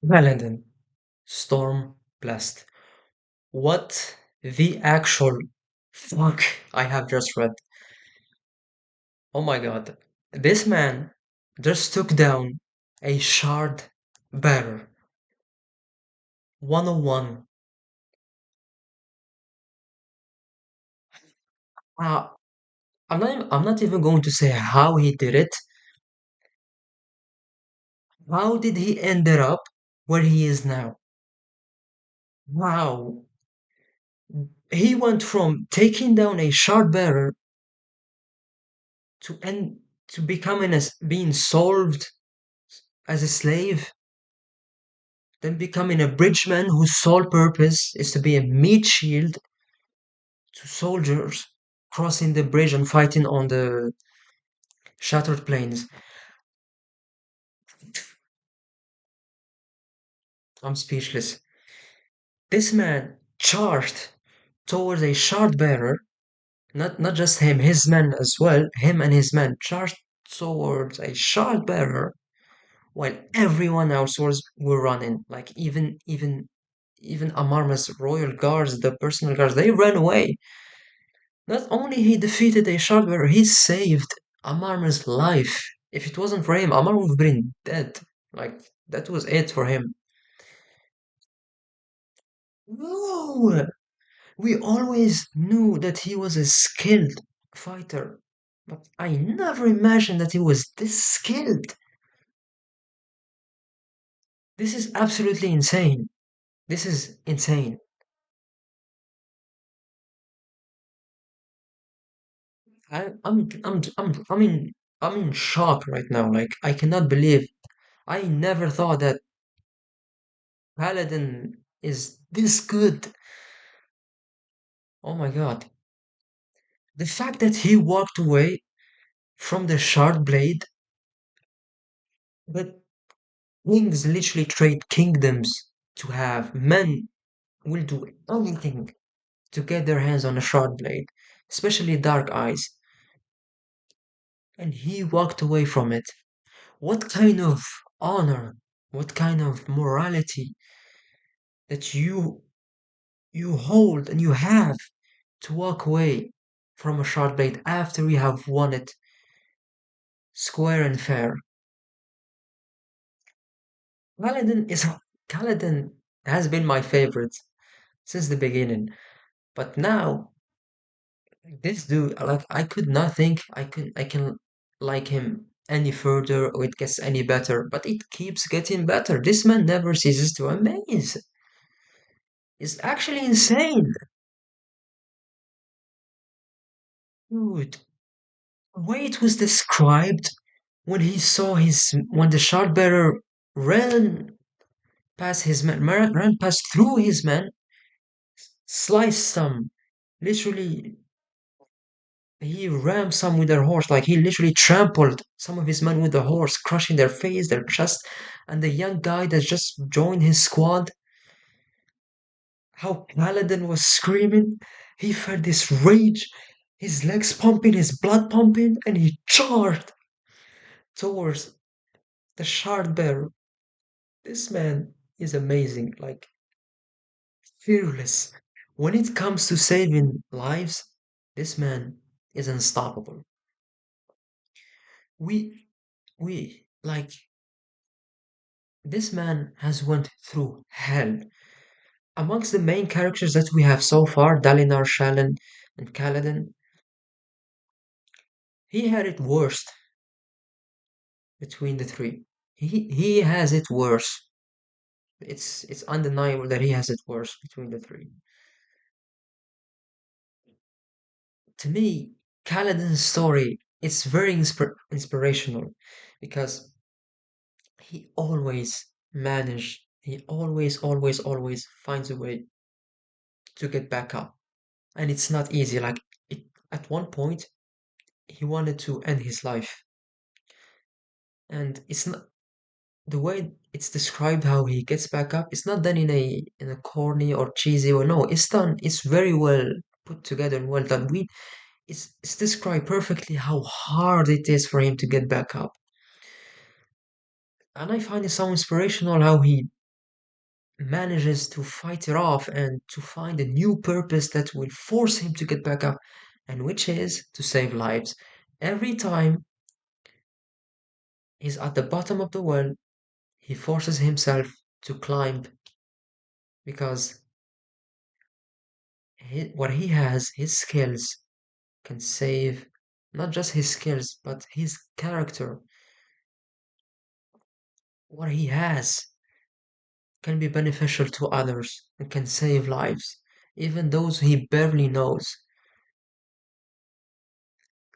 Paladin, Storm Blessed. What the actual fuck I have just read. Oh my god. This man just took down a shard bearer. 101. Uh, I'm not even going to say how he did it. How did he ended up where he is now? Wow. He went from taking down a shard bearer to becoming as being solved as a slave, then becoming a bridgeman whose sole purpose is to be a meat shield to soldiers crossing the bridge and fighting on the shattered plains. I'm speechless. This man charged towards a shard bearer, not just him, his men as well, him and his men charged towards a shard bearer while everyone else were running. Like even Amarma's royal guards, the personal guards, they ran away. Not only he defeated a Shardbearer, he saved Amarma's life. If it wasn't for him, Amar would have been dead. Like, that was it for him. No! We always knew that he was a skilled fighter, but I never imagined that he was this skilled. This is absolutely insane. This is insane. I'm in shock right now. Like, I cannot believe. I never thought that Paladin is this good. Oh my god. The fact that he walked away from the shard blade, but kings literally trade kingdoms to have. Men will do anything to get their hands on a shard blade, especially dark eyes. And he walked away from it. What kind of honor, what kind of morality that you hold and you have to walk away from a shard blade after you have won it square and fair. Kaladin is Kaladin has been my favorite since the beginning, but now this dude, like I could not think I can like him any further or it gets any better, but it keeps getting better. This man never ceases to amaze. It's actually insane, dude. The way it was described when he saw when the shardbearer ran past his men, ran past through his men, sliced some, literally he rammed some with their horse, like he literally trampled some of his men with the horse, crushing their face, their chest, and the young guy that just joined his squad, how Paladin was screaming, he felt this rage, his legs pumping, his blood pumping, and he charged towards the shard bearer. This man is amazing, like fearless. When it comes to saving lives, this man is unstoppable. We we like this man has went through hell. Amongst the main characters that we have so far, Dalinar, Shallan, and Kaladin, he had it worst between the three. He has it worse. It's undeniable that he has it worse between the three. To me, Kaladin's story it's very inspirational because he always finds a way to get back up. And it's not easy. Like at one point, he wanted to end his life, and it's not the way it's described how he gets back up. It's not done in a corny or cheesy way. No, it's done. It's very well put together and well done. It's described perfectly how hard it is for him to get back up, and I find it so inspirational how he manages to fight it off and to find a new purpose that will force him to get back up, and which is to save lives. Every time he's at the bottom of the well, he forces himself to climb because what he has, his skills, can save not just his skills, but his character. What he has can be beneficial to others and can save lives, even those he barely knows.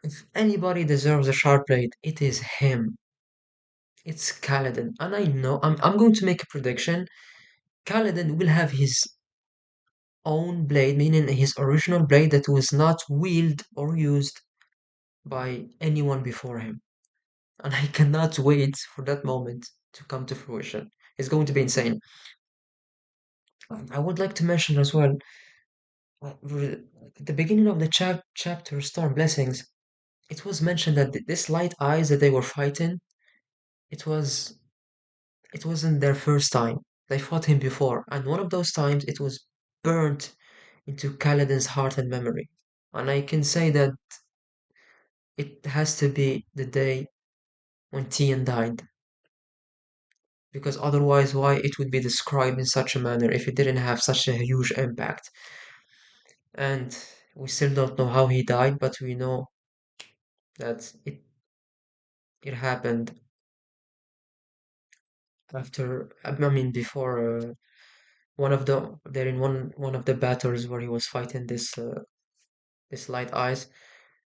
If anybody deserves a sharp blade, it is him. It's Kaladin. And I know I'm going to make a prediction. Kaladin will have his own blade, meaning his original blade that was not wielded or used by anyone before him. And I cannot wait for that moment to come to fruition. It's going to be insane. I would like to mention as well, at the beginning of the chapter Stormblessings, it was mentioned that this light eyes that they were fighting, it was it wasn't their first time. They fought him before, and one of those times it was burnt into Kaladin's heart and memory. And I can say that it has to be the day when Tian died, because otherwise, why it would be described in such a manner if it didn't have such a huge impact? And we still don't know how he died, but we know that it happened after. I mean, before one of the they're in one of the battles where he was fighting this light eyes,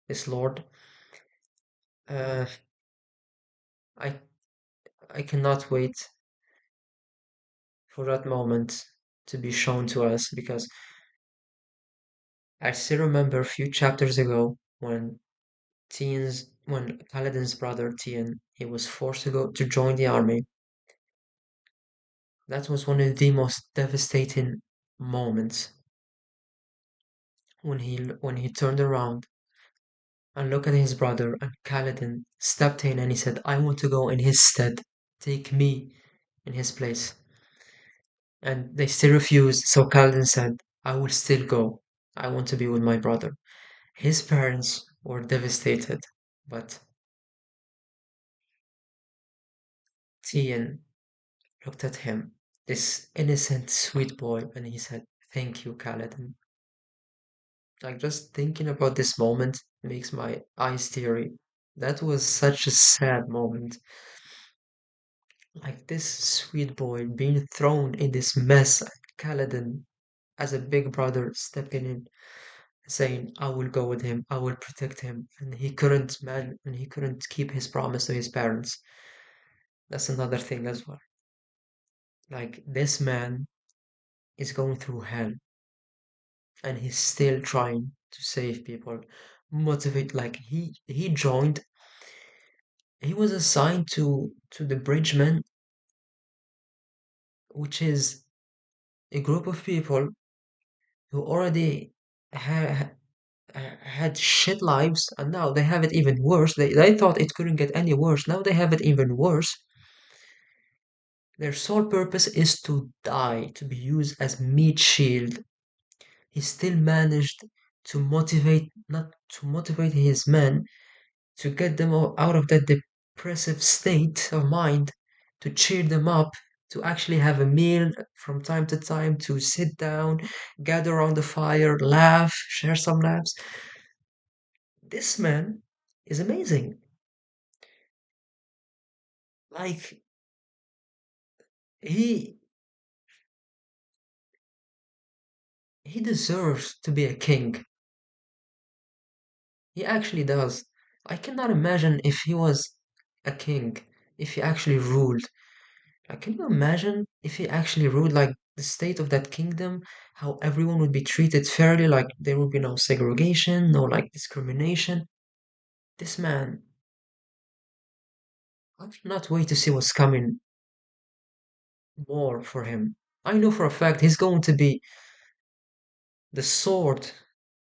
this lord. Uh, I I cannot wait for that moment to be shown to us because I still remember a few chapters ago when Kaladin's brother Tian he was forced to join the army. That was one of the most devastating moments when he turned around and looked at his brother and Kaladin stepped in and he said, "I want to go in his stead. Take me in his place." And they still refused, so Kaladin said, "I will still go. I want to be with my brother." His parents were devastated, but Tian looked at him, this innocent, sweet boy, and he said, "Thank you, Kaladin." Like, just thinking about this moment makes my eyes teary. That was such a sad moment. Like, this sweet boy being thrown in this mess, and Kaladin, as a big brother, stepping in, saying, "I will go with him, I will protect him," and he couldn't keep his promise to his parents. That's another thing as well. Like, this man is going through hell and he's still trying to save people, motivate. Like, he joined, he was assigned to the bridgemen, which is a group of people who already ha- had shit lives, and now they have it even worse. They thought it couldn't get any worse. Now they have it even worse. Their sole purpose is to die, to be used as meat shield. He still managed to motivate, not to motivate his men, to get them out of that depressive state of mind, to cheer them up, to actually have a meal from time to time, to sit down, gather around the fire, laugh, share some laughs. This man is amazing. Like, he he deserves to be a king. He actually does. I cannot imagine if he was a king, if he actually ruled. Like, can you imagine if he actually ruled, like, the state of that kingdom, how everyone would be treated fairly, like there would be no segregation, no like discrimination. This man, I cannot wait to see what's coming more for him. I know for a fact he's going to be the sword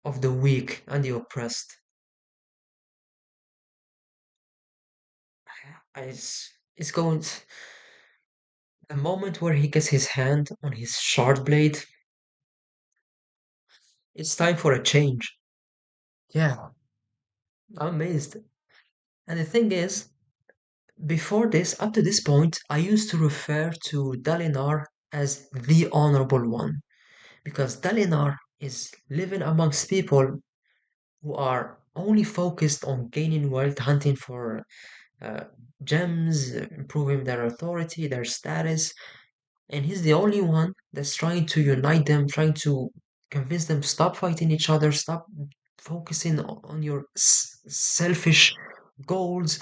of the weak and the oppressed. It's going. The moment where he gets his hand on his shard blade, it's time for a change. Yeah, I'm amazed. And the thing is, before this, up to this point, I used to refer to Dalinar as the Honorable One, because Dalinar is living amongst people who are only focused on gaining wealth, hunting for uh, gems, improving their authority, their status, and he's the only one that's trying to unite them, trying to convince them stop fighting each other, stop focusing on your selfish goals,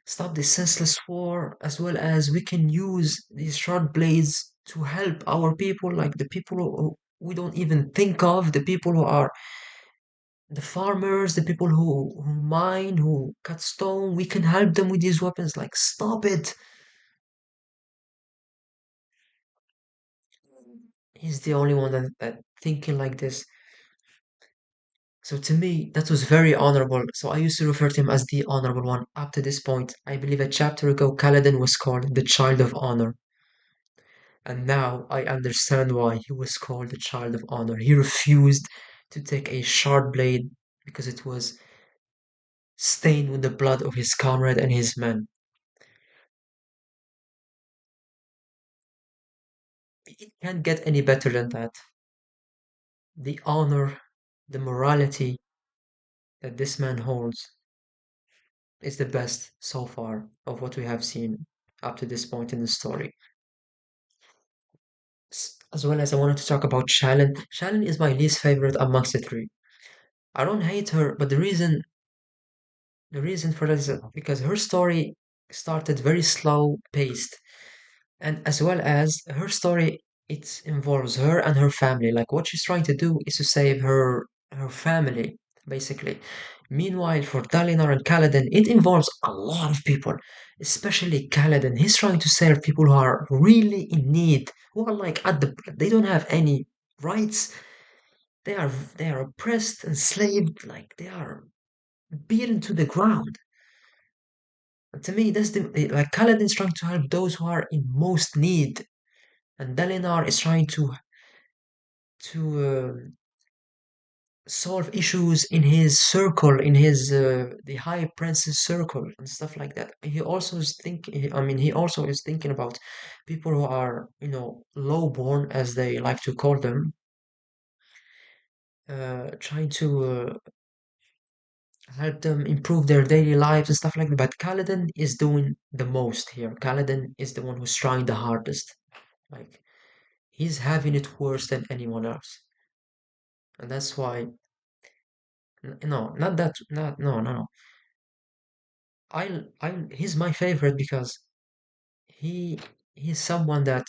stop this senseless war, as well as we can use these short blades to help our people, like the people who we don't even think of, the people who are the farmers, the people who mine, who cut stone, we can help them with these weapons. Like, stop it. He's the only one that thinking like this. So to me, that was very honorable. So I used to refer to him as the honorable one up to this point. I believe a chapter ago, Kaladin was called the child of honor. And now I understand why he was called the child of honor. He refused to take a sharp blade because it was stained with the blood of his comrade and his men. It can't get any better than that. The honor, the morality that this man holds is the best so far of what we have seen up to this point in the story. As well as I wanted to talk about Shalyn. Shalyn is my least favorite amongst the three. I don't hate her, but the reason for that is because her story started very slow paced, and as well as her story, it involves her and her family. Like what she's trying to do is to save her family, basically. Meanwhile, for Dalinar and Kaladin, it involves a lot of people, especially Kaladin. He's trying to save people who are really in need, who are like they don't have any rights. They are oppressed, enslaved, like they are beaten to the ground. And to me, that's the like Kaladin's trying to help those who are in most need, and Dalinar is trying to solve issues in his circle, in his the High Prince's circle and stuff like that. He also is thinking. I mean, he also is thinking about people who are, lowborn, as they like to call them, trying to help them improve their daily lives and stuff like that. But Kaladin is doing the most here. Kaladin is the one who's trying the hardest. Like he's having it worse than anyone else, and that's why. No, not that. Not no, no, no. He's my favorite because he he's someone that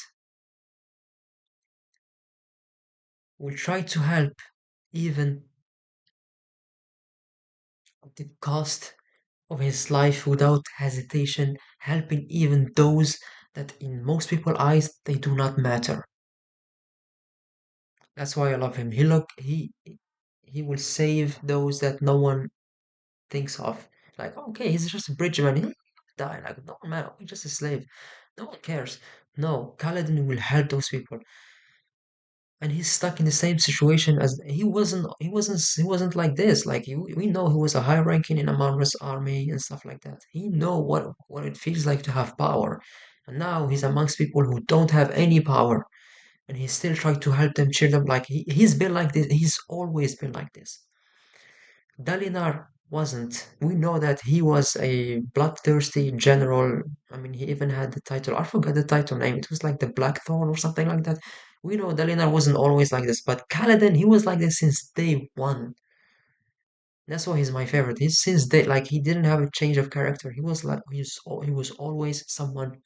will try to help even at the cost of his life without hesitation, helping even those that in most people's eyes they do not matter. That's why I love him. He will save those that no one thinks of. Like, okay, he's just a bridgeman. He'll die. Like, no man, he's just a slave. No one cares. No, Kaladin will help those people. And he's stuck in the same situation as he wasn't like this. Like we know he was a high ranking in Amar's army and stuff like that. He know what it feels like to have power. And now he's amongst people who don't have any power. And he still trying to help them, cheer them. Like he's been like this. He's always been like this. Dalinar wasn't. We know that he was a bloodthirsty general. I mean, he even had the title. I forgot the title name. It was like the Blackthorn or something like that. We know Dalinar wasn't always like this, but Kaladin, he was like this since day one. That's why he's my favorite. He's since day like he didn't have a change of character. He was always someone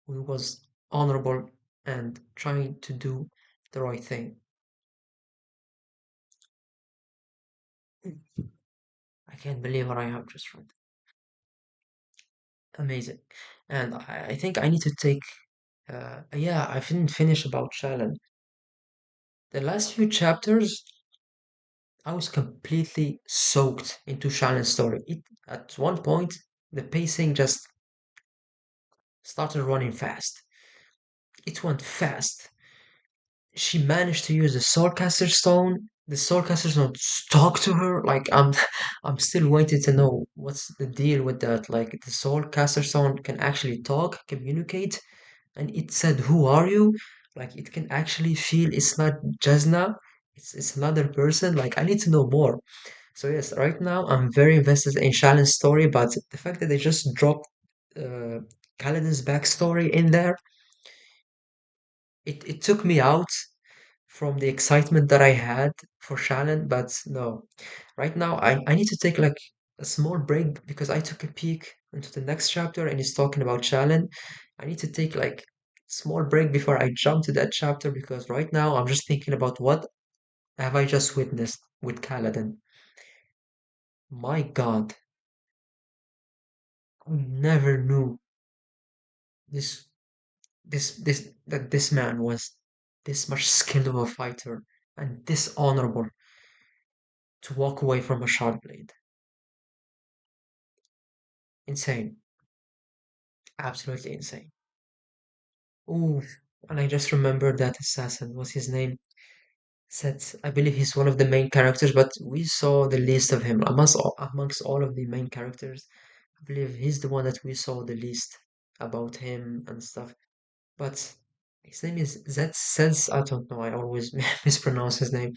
who was honorable and trying to do the right thing. I can't believe what I have just read. Amazing. And I think I need to take. Yeah, I didn't finish about Shalyn. The last few chapters, I was completely soaked into Shalyn's story. At one point, the pacing just started running fast. it went fast. She managed to use the Soulcaster Stone. The Soulcaster Stone talked to her. Like I'm still waiting to know what's the deal with that. Like the Soulcaster Stone can actually talk, communicate, and it said, "Who are you?" Like it can actually feel it's not Jasna. It's another person. Like I need to know more. So yes, right now I'm very invested in Shalyn's story, but the fact that they just dropped uh, Kaladin's backstory in there, it took me out from the excitement that I had for Shannon, but no. Right now, I need to take like a small break because I took a peek into the next chapter and it's talking about Shannon. I need to take like small break before I jump to that chapter because right now I'm just thinking about what have I just witnessed with Kaladin. My God, I never knew this that this man was this much skilled of a fighter and this honorable to walk away from a sharp blade. Insane. Absolutely insane. Ooh, and I just remembered that assassin. What's his name? Set. I believe he's one of the main characters, but we saw the least of him amongst all of the main characters. I believe he's the one that we saw the least about him and stuff. But his name is Zed Sens. I don't know. I always mispronounce his name.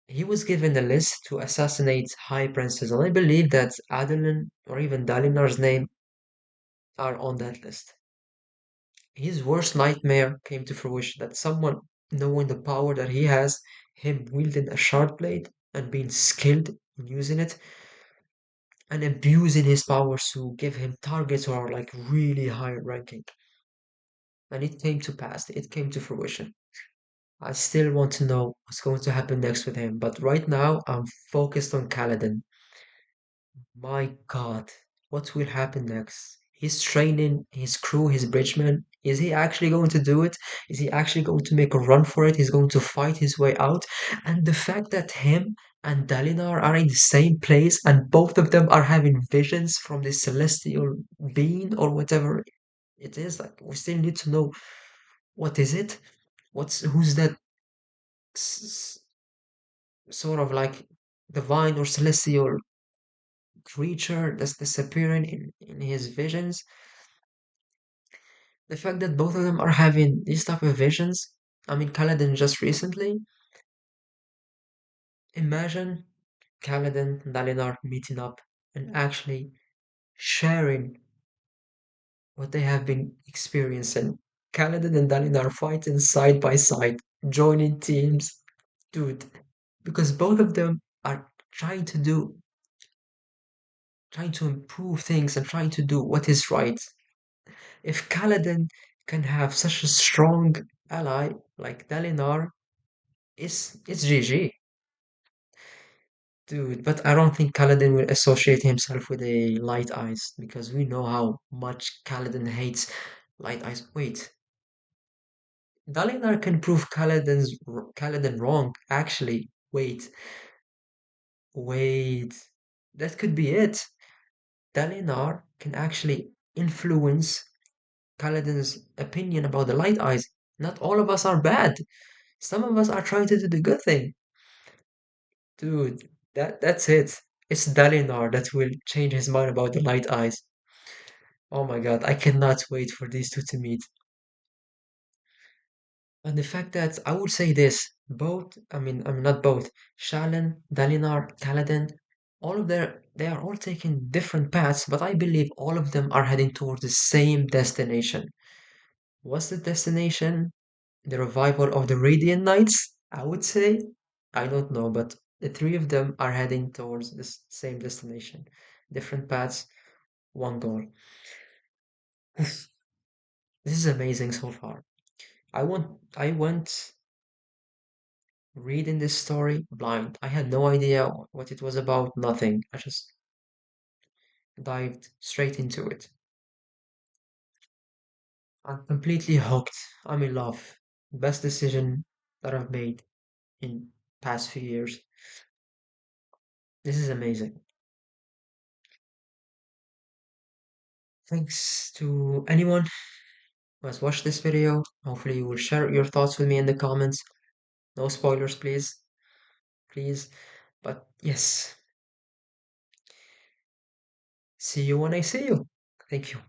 He was given a list to assassinate high princes, and I believe that Adeline or even Dalinar's name are on that list. His worst nightmare came to fruition that someone knowing the power that he has, him wielding a sharp blade and being skilled in using it and abusing his powers to give him targets who are like really high ranking. And it came to pass, it came to fruition. I still want to know what's going to happen next with him, but right now I'm focused on Kaladin. My God, what will happen next? He's training his crew, his bridgemen. Is he actually going to do it? Is he actually going to make a run for it? He's going to fight his way out. And the fact that him and Dalinar are in the same place and both of them are having visions from this celestial being or whatever it is, like we still need to know what is it? Who's that s- sort of like divine or celestial creature that's disappearing in his visions. The fact that both of them are having these type of visions, I mean, Kaladin just recently, imagine Kaladin and Dalinar meeting up and actually sharing what they have been experiencing. Kaladin and Dalinar fighting side by side, joining teams, dude, because both of them are trying to improve things and trying to do what is right. If Kaladin can have such a strong ally like Dalinar, it's GG, dude. But I don't think Kaladin will associate himself with a Light Eyes because we know how much Kaladin hates Light Eyes. Wait, Dalinar can prove Kaladin wrong. Actually, wait, that could be it. Dalinar can actually influence Kaladin's opinion about the Light Eyes. Not all of us are bad. Some of us are trying to do the good thing. Dude, that's it. It's Dalinar that will change his mind about the Light Eyes. Oh my god, I cannot wait for these two to meet. And the fact that I would say this, I mean not both, Shalin, Dalinar, Kaladin, they are all taking different paths, but I believe all of them are heading towards the same destination. What's the destination? The revival of the Radiant Knights, I would say. I don't know, but the three of them are heading towards the same destination. Different paths, one goal. This is amazing so far. I went reading this story blind. I had no idea what it was about, nothing. I just dived straight into it. I'm completely hooked. I'm in love. Best decision that I've made in past few years. This is amazing. Thanks to anyone Let's watch this video. Hopefully you will share your thoughts with me in the comments. No spoilers, please. Please. But yes, see you when I see you. Thank you.